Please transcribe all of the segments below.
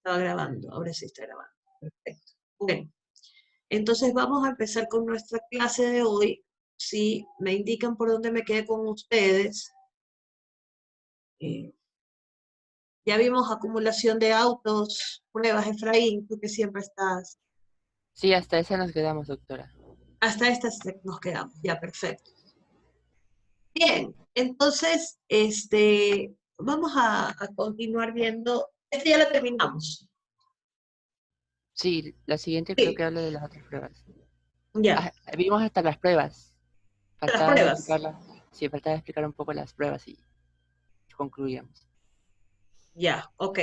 estaba grabando, ahora sí está grabando. Perfecto. Bueno, entonces vamos a empezar con nuestra clase de hoy. Si me indican por dónde me quedé con ustedes. Ya vimos acumulación de autos, pruebas, Efraín, tú que siempre estás. Sí, hasta esa nos quedamos, doctora. Hasta estas nos quedamos, ya, perfecto. Bien, entonces, vamos a continuar viendo. Este ya lo terminamos. Sí, la siguiente creo Sí, que habla de las otras pruebas. ya, Ah, vimos hasta las pruebas. las Faltaba de pruebas. explicarlas. Sí, faltaba de explicar un poco las pruebas y concluíamos. Ya, ok.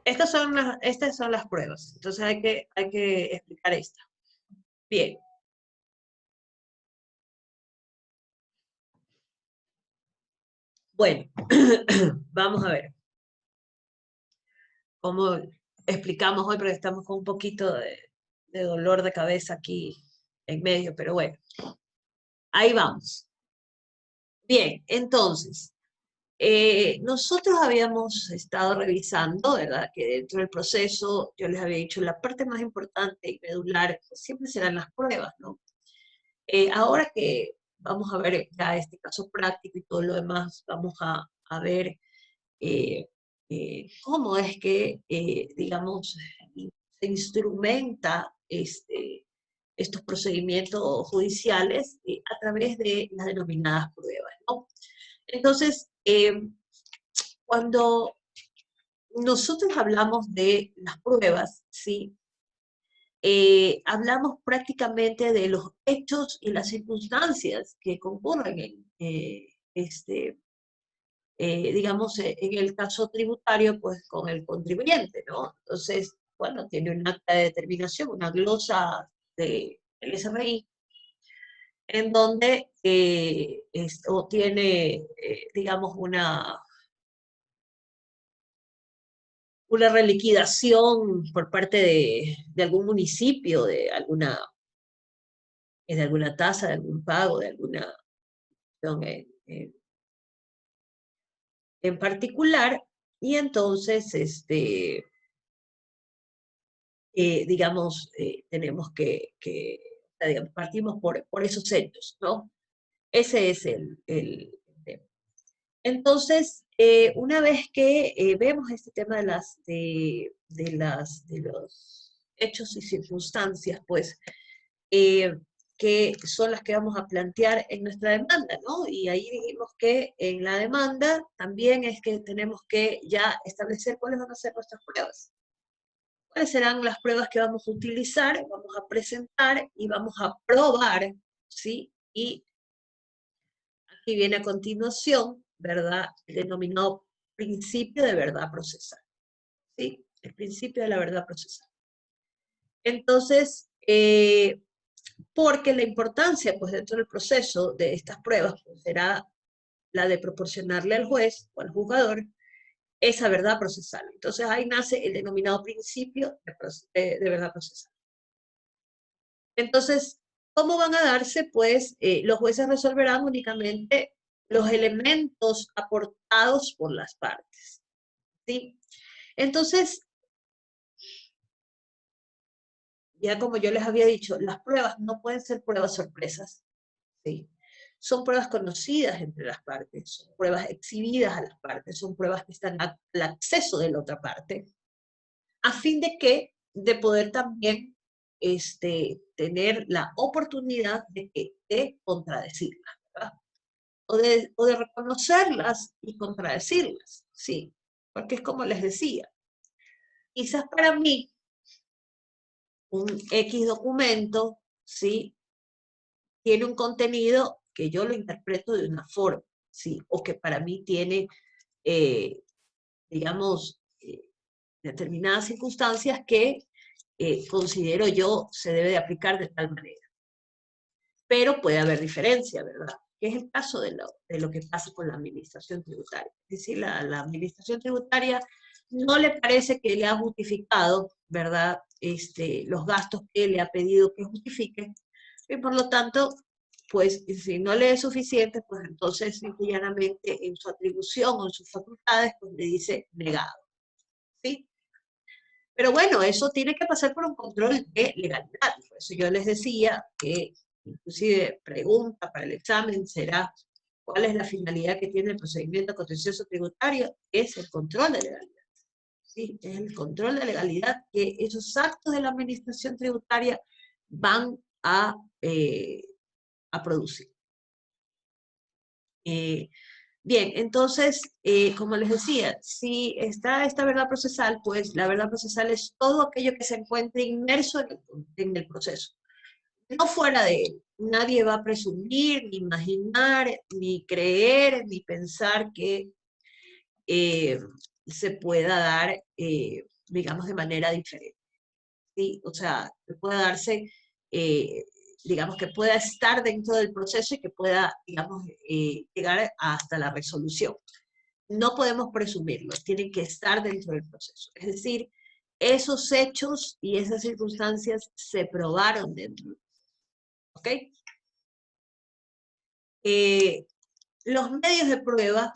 Estas son las pruebas. Entonces hay que explicar esta. Bien. Bueno, vamos a ver cómo explicamos hoy, porque estamos con un poquito de dolor de cabeza aquí en medio, pero bueno, ahí vamos. Bien, entonces, nosotros habíamos estado revisando, ¿verdad? Que dentro del proceso, yo les había dicho, la parte más importante y medular pues, siempre serán las pruebas, ¿no? Ahora que vamos a ver ya este caso práctico y todo lo demás, vamos a ver eh, cómo es que, digamos, se instrumenta estos procedimientos judiciales a través de las denominadas pruebas, ¿no? Entonces, cuando nosotros hablamos de las pruebas, ¿sí? Hablamos prácticamente de los hechos y las circunstancias que concurren digamos, en el caso tributario, pues con el contribuyente, ¿no? Entonces, bueno, tiene un acta de determinación, una glosa del SRI, en donde o tiene, digamos, una reliquidación por parte de algún municipio, de alguna tasa, de algún pago, de alguna acción en particular, y entonces, digamos, tenemos o sea, digamos, partimos por esos hechos, ¿no? Ese es el tema. Entonces, una vez que vemos este tema de los hechos y circunstancias, pues, eh, que son las que vamos a plantear en nuestra demanda, ¿no? Y ahí dijimos que en la demanda también es que tenemos que ya establecer cuáles van a ser nuestras pruebas. ¿Cuáles serán las pruebas que vamos a utilizar? Vamos a presentar y vamos a probar, ¿sí? Y aquí viene a continuación, ¿verdad? El denominado principio de verdad procesal, ¿sí? El principio de la verdad procesal. Entonces, porque la importancia, pues dentro del proceso de estas pruebas, pues, será la de proporcionarle al juez o al juzgador esa verdad procesal. Entonces ahí nace el denominado principio de verdad procesal. Entonces, ¿cómo van a darse? Pues los jueces resolverán únicamente los elementos aportados por las partes, ¿sí? Entonces, ya como yo les había dicho, las pruebas no pueden ser pruebas sorpresas, ¿sí? Son pruebas conocidas entre las partes, son pruebas exhibidas a las partes, son pruebas que están al acceso de la otra parte, a fin de poder también tener la oportunidad de contradecirlas, ¿verdad? O de reconocerlas y contradecirlas, sí, porque es como les decía, quizás para mí un X documento, sí, tiene un contenido que yo lo interpreto de una forma, sí, o que para mí tiene, eh, digamos, determinadas circunstancias que considero yo se debe de aplicar de tal manera. Pero puede haber diferencia, ¿verdad? Que es el caso de lo que pasa con la administración tributaria. Es decir, la administración tributaria no le parece que le ha justificado, ¿verdad? Los gastos que le ha pedido que justifique, y por lo tanto, pues si no le es suficiente, pues entonces simplemente en su atribución o en sus facultades, pues le dice negado, ¿sí? Pero bueno, eso tiene que pasar por un control de legalidad. Por eso yo les decía que inclusive pregunta para el examen será ¿cuál es la finalidad que tiene el procedimiento contencioso tributario? Es el control de legalidad. ¿Sí? Es el control de legalidad que esos actos de la administración tributaria van a producir. Bien, entonces, como les decía, si está esta verdad procesal, pues la verdad procesal es todo aquello que se encuentre inmerso en el proceso. No fuera de él. Nadie va a presumir, ni imaginar, ni creer, ni pensar que se pueda dar, digamos, de manera diferente. ¿Sí? O sea, que pueda darse, eh, digamos, que pueda estar dentro del proceso y que pueda, digamos, llegar hasta la resolución. No podemos presumirlo, tienen que estar dentro del proceso. Es decir, esos hechos y esas circunstancias se probaron dentro. ¿Ok? Los medios de prueba,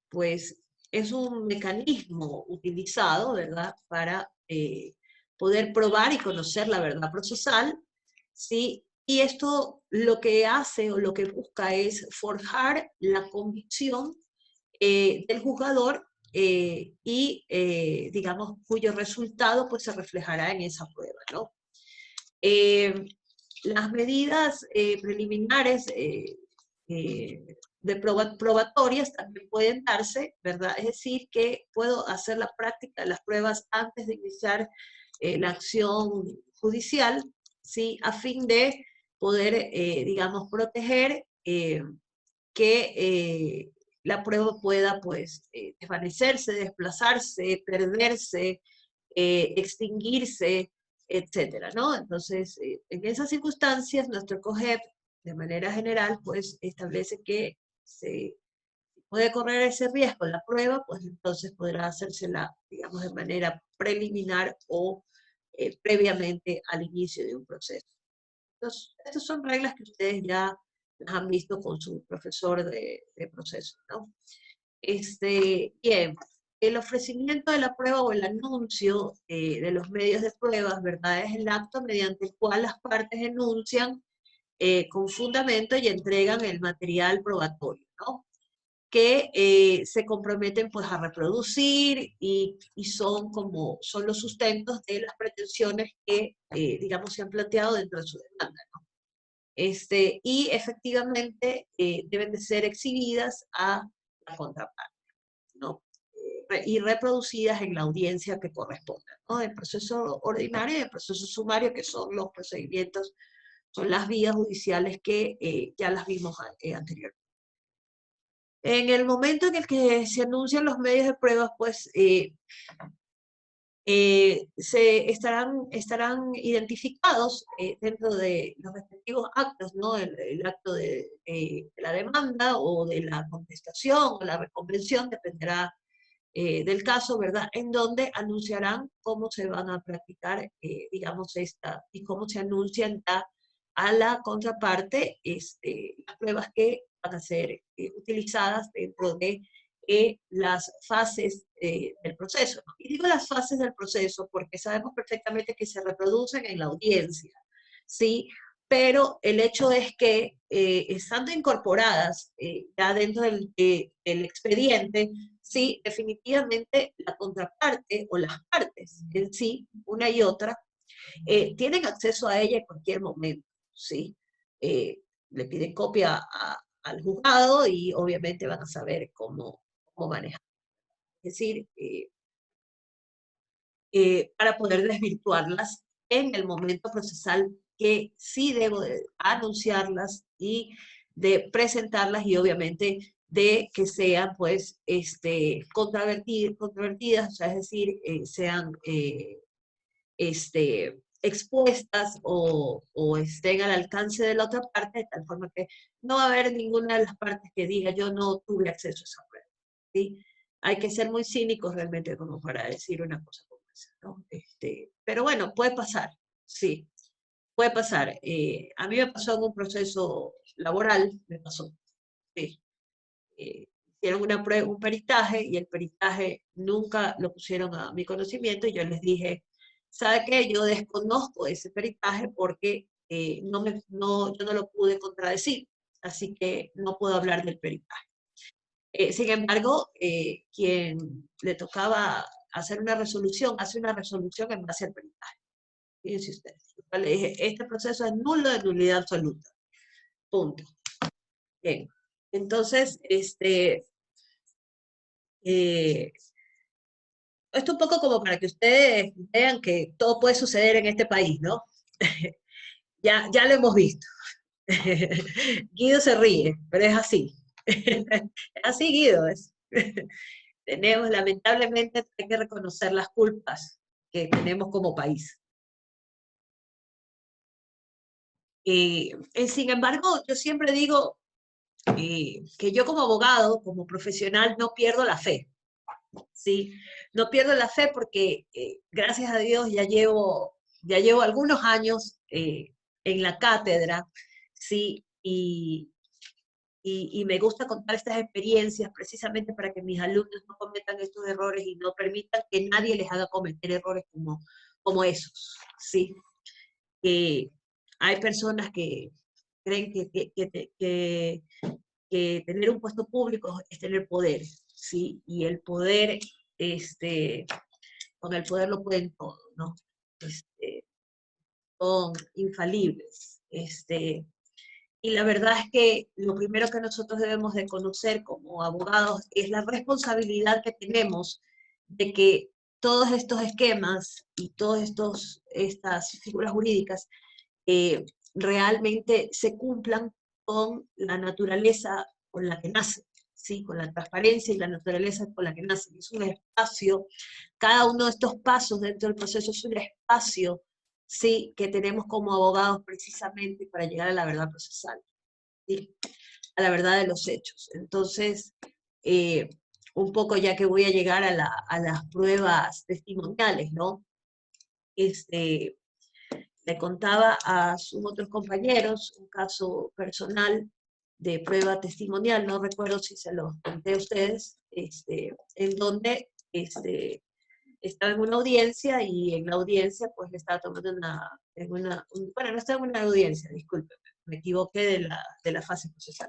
pues, es un mecanismo utilizado, ¿verdad?, para poder probar y conocer la verdad procesal, ¿sí? Y esto lo que hace o lo que busca es forjar la convicción del juzgador digamos, cuyo resultado pues se reflejará en esa prueba, ¿no? Las medidas preliminares probatorias también pueden darse, ¿verdad? Es decir, que puedo hacer la práctica de las pruebas antes de iniciar la acción judicial, ¿sí? A fin de poder, digamos, proteger que la prueba pueda, pues, desvanecerse, desplazarse, perderse, extinguirse, etcétera, ¿no? Entonces, en esas circunstancias, nuestro COGEP, de manera general, pues, establece que se puede correr ese riesgo en la prueba, pues entonces podrá hacérsela, digamos, de manera preliminar o previamente al inicio de un proceso. Entonces, estas son reglas que ustedes ya las han visto con su profesor de proceso, ¿no? Bien, el ofrecimiento de la prueba o el anuncio de los medios de pruebas, ¿verdad? Es el acto mediante el cual las partes enuncian con fundamento y entregan el material probatorio, ¿no? Que se comprometen pues a reproducir y son son los sustentos de las pretensiones que, digamos, se han planteado dentro de su demanda, ¿no? Y efectivamente deben de ser exhibidas a la contraparte, ¿no? Y reproducidas en la audiencia que corresponda, ¿no? El proceso ordinario y el proceso sumario, que son los procedimientos, son las vías judiciales que ya las vimos anteriormente. En el momento en el que se anuncian los medios de pruebas, pues estarán identificados dentro de los respectivos actos, ¿no? El acto de la demanda o de la contestación o la reconvención, dependerá del caso, ¿verdad? En donde anunciarán cómo se van a practicar, digamos, y cómo se anuncian a la contraparte las pruebas que van a ser utilizadas dentro de las fases del proceso, ¿no? Y digo las fases del proceso porque sabemos perfectamente que se reproducen en la audiencia, ¿sí? Pero el hecho es que estando incorporadas ya dentro del expediente, sí, definitivamente la contraparte o las partes en sí, una y otra, tienen acceso a ella en cualquier momento, ¿sí? Le piden copia al juzgado y obviamente van a saber cómo manejar. Es decir, para poder desvirtuarlas en el momento procesal que sí debo de anunciarlas y de presentarlas y obviamente de que sean pues controvertidas, o sea, es decir, sean expuestas o estén al alcance de la otra parte, de tal forma que no va a haber ninguna de las partes que diga yo no tuve acceso a esa prueba, ¿sí? Hay que ser muy cínicos realmente como para decir una cosa como esa, ¿no? Pero bueno, puede pasar, sí, puede pasar. A mí me pasó en un proceso laboral, me pasó, sí. hicieron una prueba, un peritaje, y el peritaje nunca lo pusieron a mi conocimiento, y yo les dije, ¿sabe qué? Yo desconozco ese peritaje porque yo no lo pude contradecir, así que no puedo hablar del peritaje. Sin embargo, quien le tocaba hacer una resolución, hace una resolución en base al peritaje. Fíjense ustedes. Yo le dije, este proceso es nulo de nulidad absoluta. Punto. Bien. Entonces, eh, esto un poco como para que ustedes vean que todo puede suceder en este país, ¿no? Ya lo hemos visto. Guido se ríe, pero es así. Es así, Guido. Tenemos, lamentablemente, hay que reconocer las culpas que tenemos como país. Sin embargo, yo siempre digo que yo como abogado, como profesional, no pierdo la fe. ¿Sí? No pierdo la fe porque, gracias a Dios, ya llevo algunos años en la cátedra, ¿sí? Y me gusta contar estas experiencias precisamente para que mis alumnos no cometan estos errores y no permitan que nadie les haga cometer errores como esos, ¿sí? Hay personas que creen que tener un puesto público es tener poder, ¿sí? Y el poder, con el poder lo pueden todo, ¿no? Son infalibles. Y la verdad es que lo primero que nosotros debemos de conocer como abogados es la responsabilidad que tenemos de que todos estos esquemas y todas estas figuras jurídicas realmente se cumplan con la naturaleza con la que nacen, ¿sí? Con la transparencia y la naturaleza con la que nacen. Es un espacio, cada uno de estos pasos dentro del proceso es un espacio, ¿sí? Que tenemos como abogados precisamente para llegar a la verdad procesal, ¿sí? A la verdad de los hechos. Entonces, eh, un poco ya que voy a llegar a las pruebas testimoniales, ¿no? Le contaba a sus otros compañeros un caso personal de prueba testimonial, no recuerdo si se lo conté a ustedes, en donde estaba en una audiencia, y en la audiencia pues le estaba tomando bueno, no estaba en una audiencia, disculpe, me equivoqué de la fase procesal.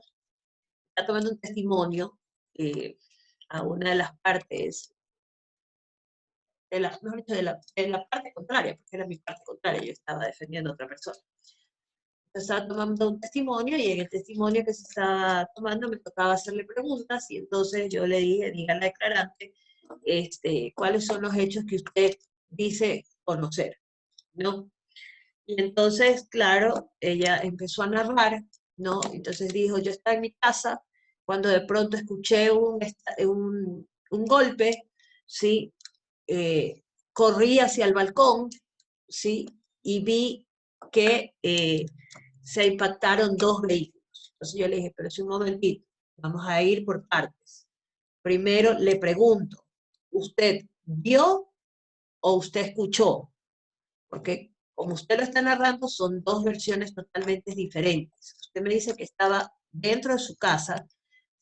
Estaba tomando un testimonio a una de las partes mejor dicho, de la parte contraria, porque era mi parte contraria, yo estaba defendiendo a otra persona. Estaba tomando un testimonio, y en el testimonio que se estaba tomando me tocaba hacerle preguntas, y entonces yo le dije, diga la declarante, ¿cuáles son los hechos que usted dice conocer? ¿No? Y entonces, claro, ella empezó a narrar, ¿no? Entonces dijo, yo estaba en mi casa cuando de pronto escuché un golpe, ¿sí? Corrí hacia el balcón, ¿sí? Y vi que se impactaron dos vehículos. Entonces yo le dije, pero es un momentito, vamos a ir por partes. Primero le pregunto, ¿usted vio o usted escuchó? Porque como usted lo está narrando, son dos versiones totalmente diferentes. Usted me dice que estaba dentro de su casa,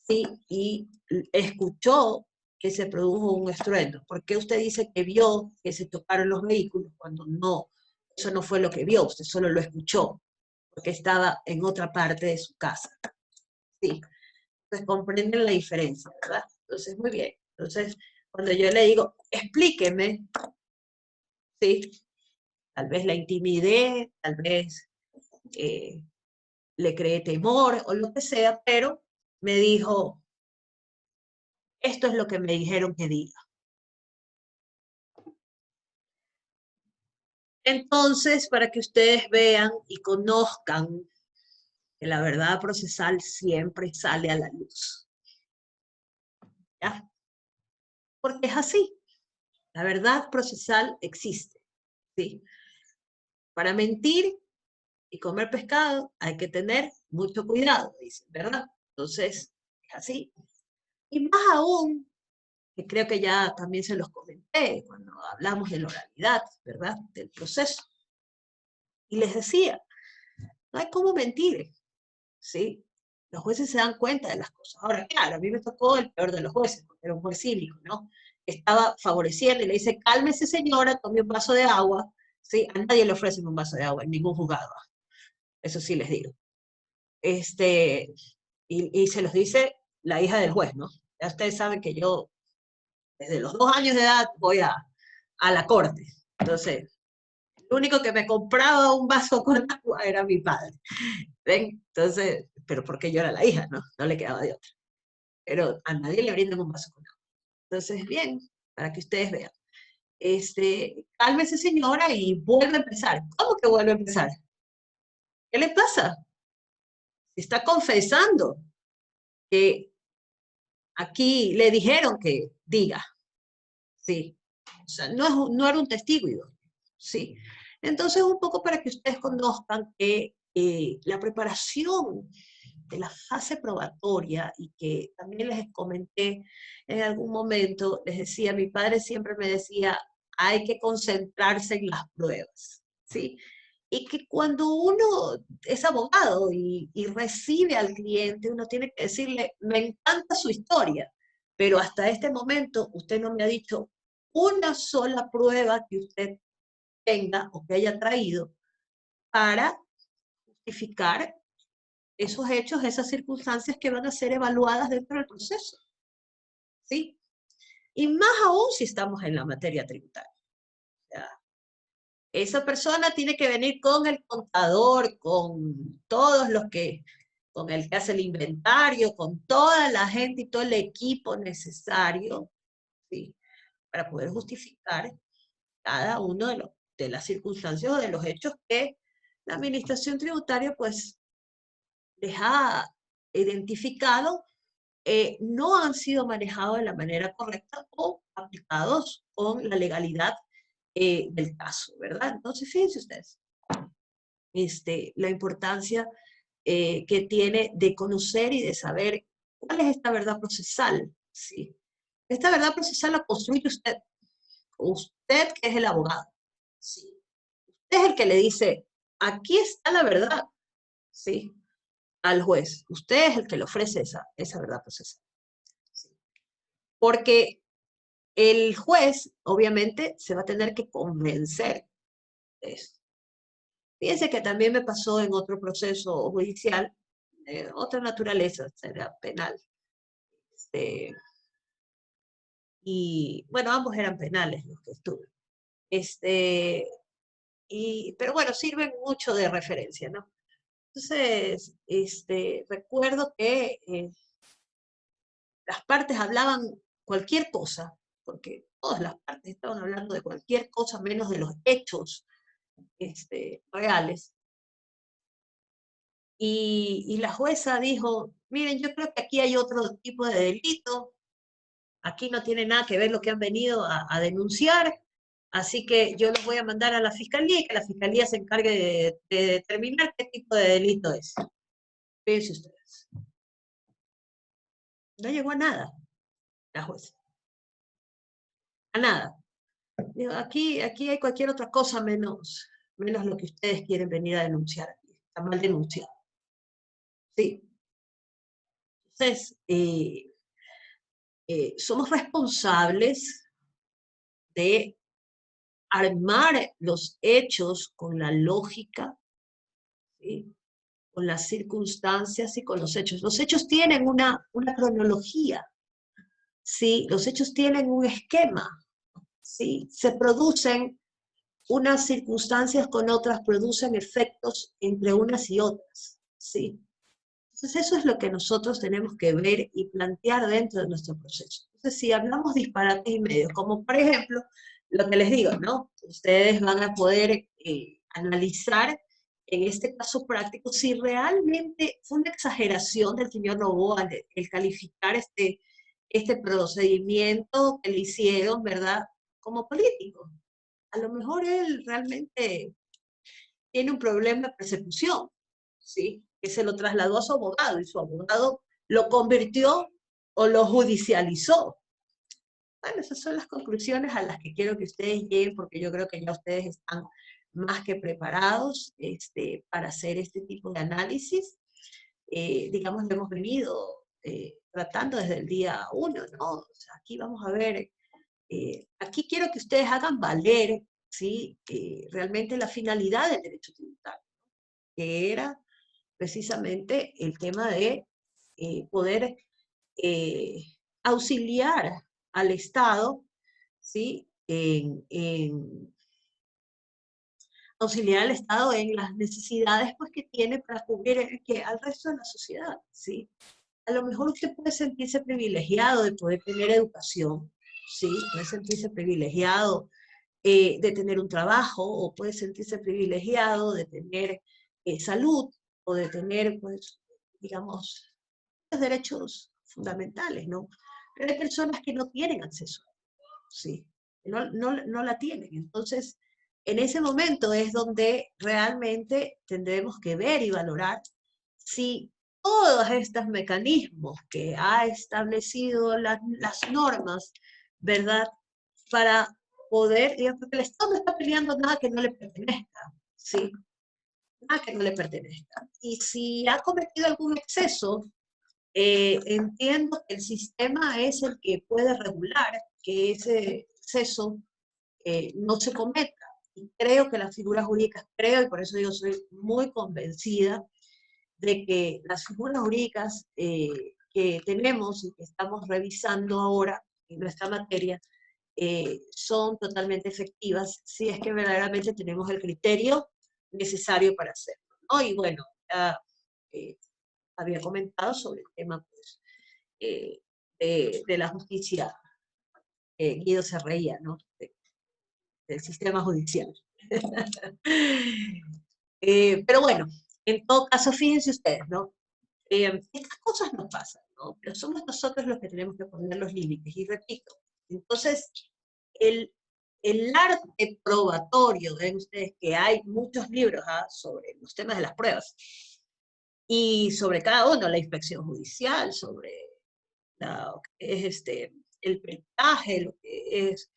¿sí? Y escuchó que se produjo un estruendo. ¿Por qué usted dice que vio que se tocaron los vehículos cuando no? Eso no fue lo que vio, usted solo lo escuchó, porque estaba en otra parte de su casa. Sí. Entonces comprenden la diferencia, ¿verdad? Entonces, muy bien. Entonces, cuando yo le digo, explíqueme, ¿sí? Tal vez la intimidé, tal vez eh, le creé temor o lo que sea, pero me dijo, esto es lo que me dijeron que diga. Entonces, para que ustedes vean y conozcan que la verdad procesal siempre sale a la luz, ¿ya? Porque es así, la verdad procesal existe, ¿sí? Para mentir y comer pescado hay que tener mucho cuidado, dicen, ¿verdad? Entonces, es así. Y más aún, que creo que ya también se los comenté cuando hablamos de la oralidad, ¿verdad? Del proceso. Y les decía, no hay cómo mentir, ¿sí? Los jueces se dan cuenta de las cosas. Ahora, claro, a mí me tocó el peor de los jueces, porque era un juez cívico, ¿no? Estaba favoreciendo y le dice, cálmese señora, tome un vaso de agua, ¿sí? A nadie le ofrecen un vaso de agua, en ningún juzgado, eso sí les digo. Y se los dice la hija del juez, ¿no? Ya ustedes saben que yo, desde los 2 años de edad, voy a la corte. Entonces, el único que me compraba un vaso con agua era mi padre. ¿Ven? Entonces, pero porque yo era la hija, ¿no? No le quedaba de otra. Pero a nadie le brindan un vaso con agua. Entonces, bien, para que ustedes vean. Cálmese señora y vuelve a empezar. ¿Cómo que vuelve a empezar? ¿Qué le pasa? Está confesando que aquí le dijeron que diga, sí. O sea, no era un testigo idóneo, sí. Entonces, un poco para que ustedes conozcan que la preparación de la fase probatoria y que también les comenté en algún momento, les decía, mi padre siempre me decía, hay que concentrarse en las pruebas, ¿sí? Y que cuando uno es abogado y recibe al cliente, uno tiene que decirle, me encanta su historia, pero hasta este momento usted no me ha dicho una sola prueba que usted tenga o que haya traído para justificar esos hechos, esas circunstancias que van a ser evaluadas dentro del proceso, ¿sí? Y más aún si estamos en la materia tributaria. O sea, esa persona tiene que venir con el contador, con todos los que, con el que hace el inventario, con toda la gente y todo el equipo necesario, ¿sí? Para poder justificar cada uno de las circunstancias o de los hechos que la administración tributaria pues les ha identificado, no han sido manejados de la manera correcta o aplicados con la legalidad del caso, ¿verdad? Entonces, fíjense ustedes, la importancia que tiene de conocer y de saber cuál es esta verdad procesal, ¿sí? Esta verdad procesal la construye usted que es el abogado, ¿sí? Usted es el que le dice, aquí está la verdad, ¿sí? Al juez. Usted es el que le ofrece esa verdad procesal. ¿Sí? Porque el juez, obviamente, se va a tener que convencer de eso. Fíjense que también me pasó en otro proceso judicial, de otra naturaleza, será penal. Este, y bueno, ambos eran penales los que estuve. Pero bueno, sirven mucho de referencia, ¿no? Entonces, recuerdo que las partes hablaban cualquier cosa, porque todas las partes estaban hablando de cualquier cosa menos de los hechos reales. Y la jueza dijo, miren, yo creo que aquí hay otro tipo de delito, aquí no tiene nada que ver lo que han venido a denunciar, así que yo los voy a mandar a la fiscalía y que la fiscalía se encargue de determinar qué tipo de delito es. Fíjense ustedes. No llegó a nada la jueza. A nada. Digo, aquí hay cualquier otra cosa menos lo que ustedes quieren venir a denunciar. Está mal denunciado. Sí. Entonces, somos responsables de armar los hechos con la lógica, ¿sí? Con las circunstancias y con los hechos. Los hechos tienen una cronología, ¿sí? Los hechos tienen un esquema, ¿sí? Se producen unas circunstancias con otras, producen efectos entre unas y otras, ¿sí? Entonces eso es lo que nosotros tenemos que ver y plantear dentro de nuestro proceso. Entonces si hablamos disparates y medios, como por ejemplo, lo que les digo, ¿no? Ustedes van a poder analizar en este caso práctico si realmente fue una exageración del señor Noboa el calificar este procedimiento que le hicieron, ¿verdad? Como político. A lo mejor él realmente tiene un problema de persecución, ¿sí? Que se lo trasladó a su abogado y su abogado lo convirtió o lo judicializó. Bueno, esas son las conclusiones a las que quiero que ustedes lleguen, porque yo creo que ya ustedes están más que preparados para hacer este tipo de análisis. digamos, lo hemos venido tratando desde el día uno, ¿no? O sea, aquí vamos a ver, aquí quiero que ustedes hagan valer, ¿sí? Realmente la finalidad del derecho tributario, que era precisamente el tema de poder eh, auxiliar al Estado, ¿sí? Auxiliar al Estado en las necesidades pues, que tiene para cubrir que al resto de la sociedad, ¿sí? A lo mejor usted puede sentirse privilegiado de poder tener educación, ¿sí? Puede sentirse privilegiado de tener un trabajo, o puede sentirse privilegiado de tener salud, o de tener, pues, digamos, los derechos fundamentales, ¿no? Pero hay personas que no tienen acceso, ¿sí? No la tienen. Entonces, en ese momento es donde realmente tendremos que ver y valorar si todos estos mecanismos que ha establecido las normas, ¿verdad? Para poder, digamos, porque el Estado no está peleando nada que no le pertenezca, ¿sí? Nada que no le pertenezca. Y si ha cometido algún exceso, entiendo que el sistema es el que puede regular que ese exceso no se cometa. Y creo que las figuras jurídicas, creo, y por eso digo, soy muy convencida de que las figuras jurídicas que tenemos y que estamos revisando ahora en nuestra materia son totalmente efectivas si es que verdaderamente tenemos el criterio necesario para hacerlo, ¿no? Y bueno, ya eh, había comentado sobre el tema pues, de la justicia, Guido se reía, ¿no? Del sistema judicial. Pero bueno, en todo caso, fíjense ustedes, ¿no? Estas cosas nos pasan, ¿no? Pero somos nosotros los que tenemos que poner los límites. Y repito, entonces, el, el arte probatorio, ven ustedes que hay muchos libros sobre los temas de las pruebas, y sobre cada uno, la inspección judicial, sobre lo que es el peritaje, lo que es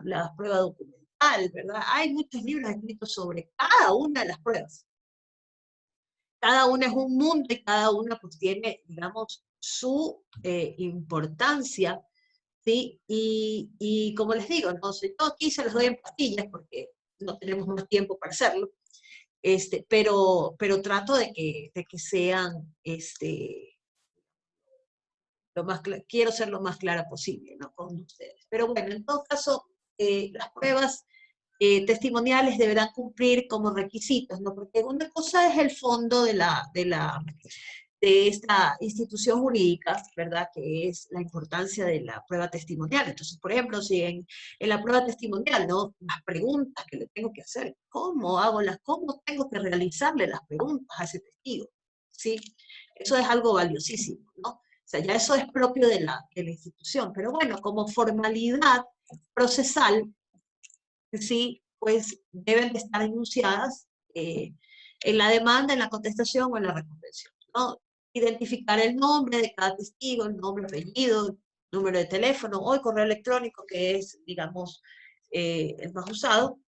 la prueba documental, ¿verdad? Hay muchos libros escritos sobre cada una de las pruebas. Cada una es un mundo y cada una pues tiene, digamos, su importancia, ¿sí? Y como les digo, no sé, todo aquí se los doy en pastillas porque no tenemos más tiempo para hacerlo, pero trato de que sean, quiero ser lo más clara posible, ¿no? Con ustedes. Pero bueno, en todo caso, las pruebas testimoniales deberán cumplir como requisitos, ¿no? Porque una cosa es el fondo de esta institución jurídica, ¿verdad? Que es la importancia de la prueba testimonial. Entonces, por ejemplo, si en la prueba testimonial, ¿no? Las preguntas que le tengo que hacer, cómo tengo que realizarle las preguntas a ese testigo, ¿sí? Eso es algo valiosísimo, ¿no? O sea, ya eso es propio de la institución, pero bueno, como formalidad procesal, sí, pues deben de estar enunciadas en la demanda, en la contestación o en la recompensación, ¿no? Identificar el nombre de cada testigo, el nombre, apellido, número de teléfono o el correo electrónico, que es, digamos, el más usado.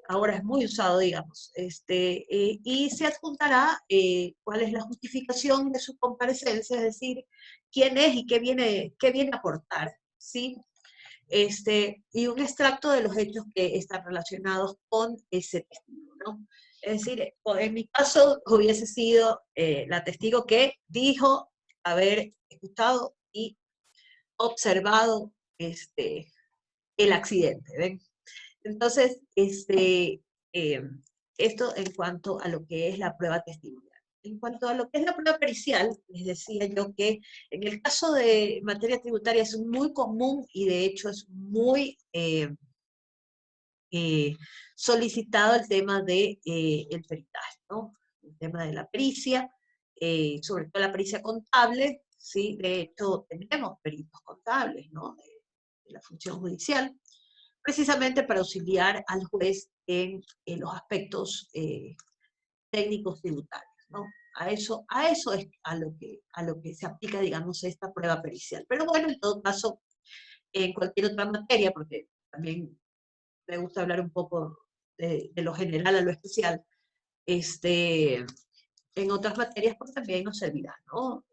Ahora es muy usado, digamos, y se adjuntará cuál es la justificación de su comparecencia, es decir, quién es y qué viene a aportar, ¿sí? Y un extracto de los hechos que están relacionados con ese testigo, ¿no? Es decir, en mi caso hubiese sido la testigo que dijo haber escuchado y observado el accidente, ¿ven? Entonces, eh, esto en cuanto a lo que es la prueba testimonial. En cuanto a lo que es la prueba pericial, les decía yo que en el caso de materia tributaria es muy común y de hecho es muy eh, solicitado el tema de el peritaje, ¿no? El tema de la pericia, sobre todo la pericia contable, ¿sí? De hecho, tenemos peritos contables, ¿no? De la función judicial, precisamente para auxiliar al juez en los aspectos técnicos tributarios, ¿no? A eso es a lo que se aplica, digamos, esta prueba pericial. Pero bueno, en todo caso, en cualquier otra materia, porque también me gusta hablar un poco de lo general a lo especial, este, En otras materias pues también nos servirá, ¿no?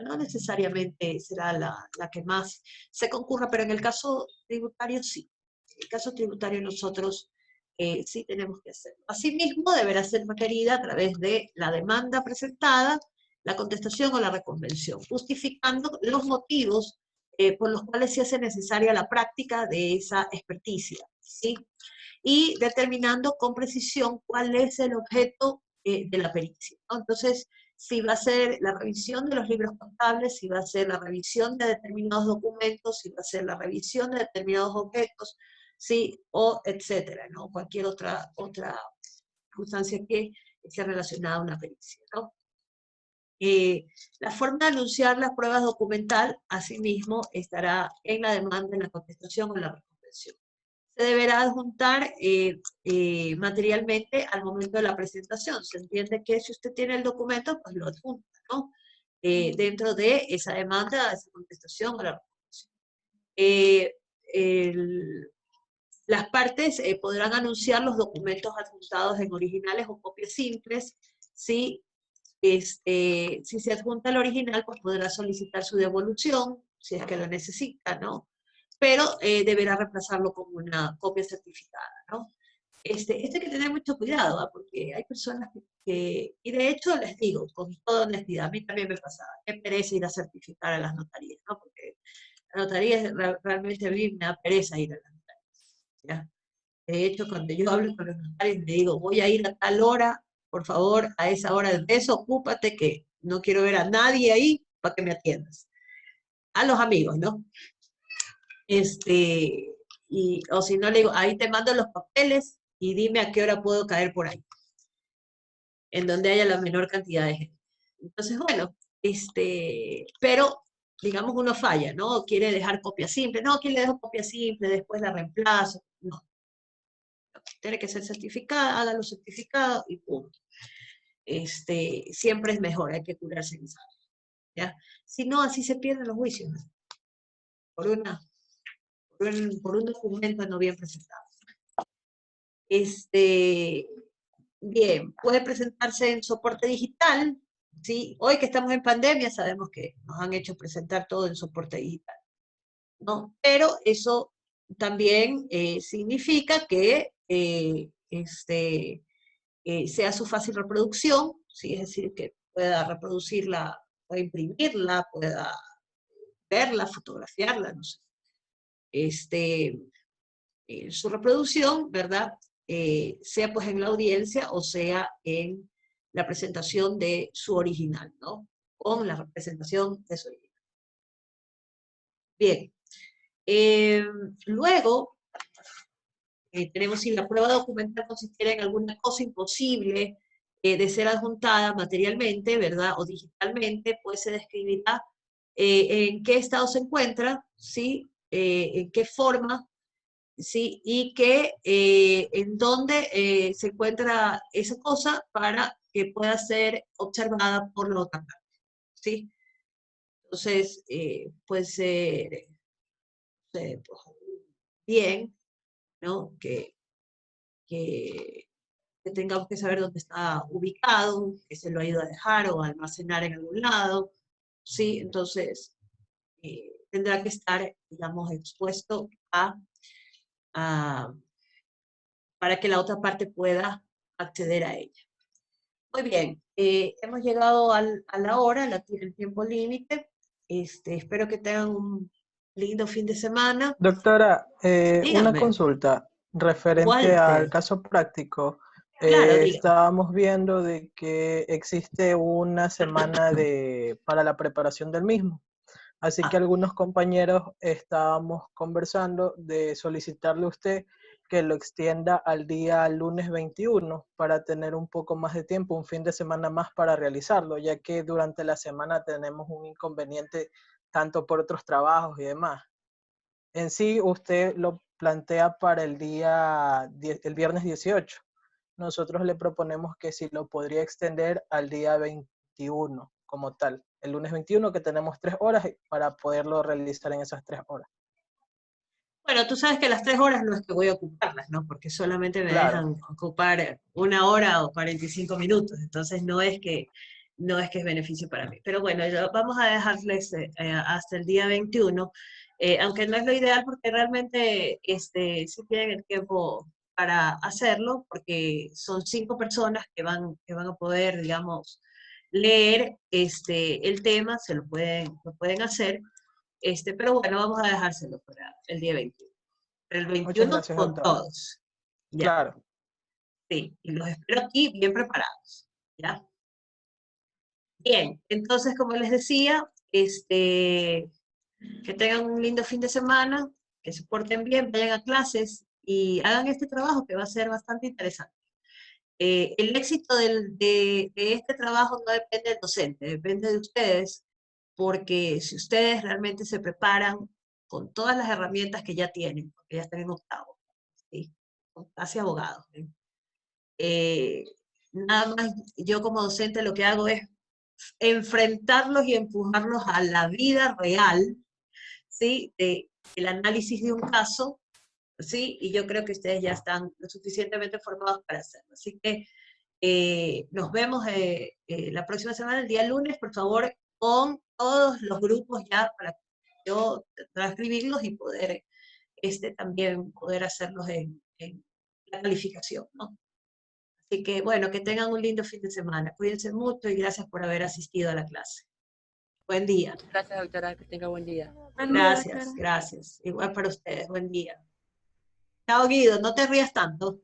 No necesariamente será la que más se concurra, pero en el caso tributario sí. En el caso tributario nosotros sí tenemos que hacerlo. Asimismo, deberá ser requerida a través de la demanda presentada, la contestación o la reconvención, justificando los motivos por los cuales se hace necesaria la práctica de esa experticia, ¿sí? Y determinando con precisión cuál es el objeto de la pericia, ¿no? Entonces, si va a ser la revisión de los libros contables, si va a ser la revisión de determinados documentos, si va a ser la revisión de determinados objetos, sí, o etcétera, ¿no? Cualquier otra circunstancia que esté relacionada a una pericia, ¿no? La forma de anunciar las pruebas documental, asimismo, estará en la demanda, en la contestación o en la reconvención. Se deberá adjuntar materialmente al momento de la presentación. Se entiende que si usted tiene el documento, pues lo adjunta, ¿no? Dentro de esa demanda, esa contestación o la reconvención. Las partes podrán anunciar los documentos adjuntados en originales o copias simples, ¿sí? Si se adjunta el original, pues podrá solicitar su devolución, si es que lo necesita, ¿no? Pero deberá reemplazarlo con una copia certificada, ¿no? Hay que tener mucho cuidado, ¿eh? Porque hay personas y de hecho les digo, con toda honestidad, a mí también me pasaba, qué pereza ir a certificar a las notarías, ¿no? Porque la notaría realmente a mí me da pereza ir a las notarías, ¿ya? De hecho, cuando yo hablo con los notarios, le digo, voy a ir a tal hora, por favor, a esa hora desocúpate que no quiero ver a nadie ahí para que me atiendas. A los amigos, ¿no? O si no, le digo, ahí te mando los papeles y dime a qué hora puedo caer por ahí, en donde haya la menor cantidad de gente. Entonces, bueno, pero digamos uno falla, ¿no? Quiere dejar copia simple, no, aquí le dejo copia simple, después la reemplazo, no. Tiene que ser certificada, hágalo certificado y punto. Siempre es mejor, hay que curarse en esa, ¿ya? Si no, así se pierden los juicios, ¿no? Por, una, por un documento no bien presentado. Bien, puede presentarse en soporte digital, ¿sí? Hoy que estamos en pandemia sabemos que nos han hecho presentar todo en soporte digital, ¿no? Pero eso también significa que sea su fácil reproducción, ¿sí? Es decir, que pueda reproducirla, pueda imprimirla, pueda verla, fotografiarla, no sé. Su reproducción, ¿verdad? Sea pues en la audiencia o sea en la presentación de su original, ¿no? Con la representación de su original. Bien. Luego, tenemos si la prueba documental consistiera en alguna cosa imposible de ser adjuntada materialmente, ¿verdad? O digitalmente, pues se describirá en qué estado se encuentra, ¿sí? En qué forma, ¿sí? Y que en dónde se encuentra esa cosa para que pueda ser observada por la otra parte, ¿sí? Entonces, puede ser pues, bien, ¿no? Que, que tengamos que saber dónde está ubicado, que se lo ha ido a dejar o a almacenar en algún lado, ¿sí? Entonces, tendrá que estar, digamos, expuesto a, para que la otra parte pueda acceder a ella. Muy bien, hemos llegado a la hora, el tiempo límite. Espero que tengan un lindo fin de semana. Doctora, una Dígame, consulta referente al Walter. caso práctico. Claro, dígame. Estábamos viendo de que existe una semana para la preparación del mismo. Así que Ah, algunos compañeros estábamos conversando de solicitarle a usted que lo extienda al día lunes 21 para tener un poco más de tiempo, un fin de semana más para realizarlo, ya que durante la semana tenemos un inconveniente tanto por otros trabajos y demás. En sí, usted lo plantea para el viernes 18. Nosotros le proponemos que si lo podría extender al día 21 como tal. El lunes 21 que tenemos 3 horas para poderlo realizar en esas 3 horas. Bueno, tú sabes que las 3 horas no es que voy a ocuparlas, ¿no? Porque solamente me Claro. dejan ocupar 1 hora o 45 minutos, entonces no es que es beneficio para mí. Pero bueno, vamos a dejarles hasta el día 21, aunque no es lo ideal porque realmente sí tienen el tiempo para hacerlo, porque son 5 personas que van a poder, digamos, leer el tema, lo pueden hacer. Pero bueno, vamos a dejárselo para el día 21. El Muchas 21 gracias, con doctora. todos. Ya, Claro. sí. Y los espero aquí bien preparados. ¿Ya? Bien, entonces, como les decía, que tengan un lindo fin de semana, que se porten bien, vayan a clases y hagan este trabajo que va a ser bastante interesante. El éxito de este trabajo no depende del docente, depende de ustedes, porque si ustedes realmente se preparan con todas las herramientas que ya tienen, porque ya están en octavo, ¿sí? Son casi abogados, ¿eh? Eh, Nada más yo como docente lo que hago es enfrentarlos y empujarlos a la vida real, ¿sí? El análisis de un caso, ¿sí? Y yo creo que ustedes ya están lo suficientemente formados para hacerlo. Así que nos vemos la próxima semana, el día lunes, por favor, con todos los grupos ya para yo transcribirlos y poder también poder hacerlos en la calificación, ¿no? Así que bueno, que tengan un lindo fin de semana. Cuídense mucho y gracias por haber asistido a la clase. Buen día. Muchas gracias, doctora, que tenga buen día. Buen día, Gracias, doctora. gracias. Igual para ustedes. Buen día. Chao, Guido. No te rías tanto.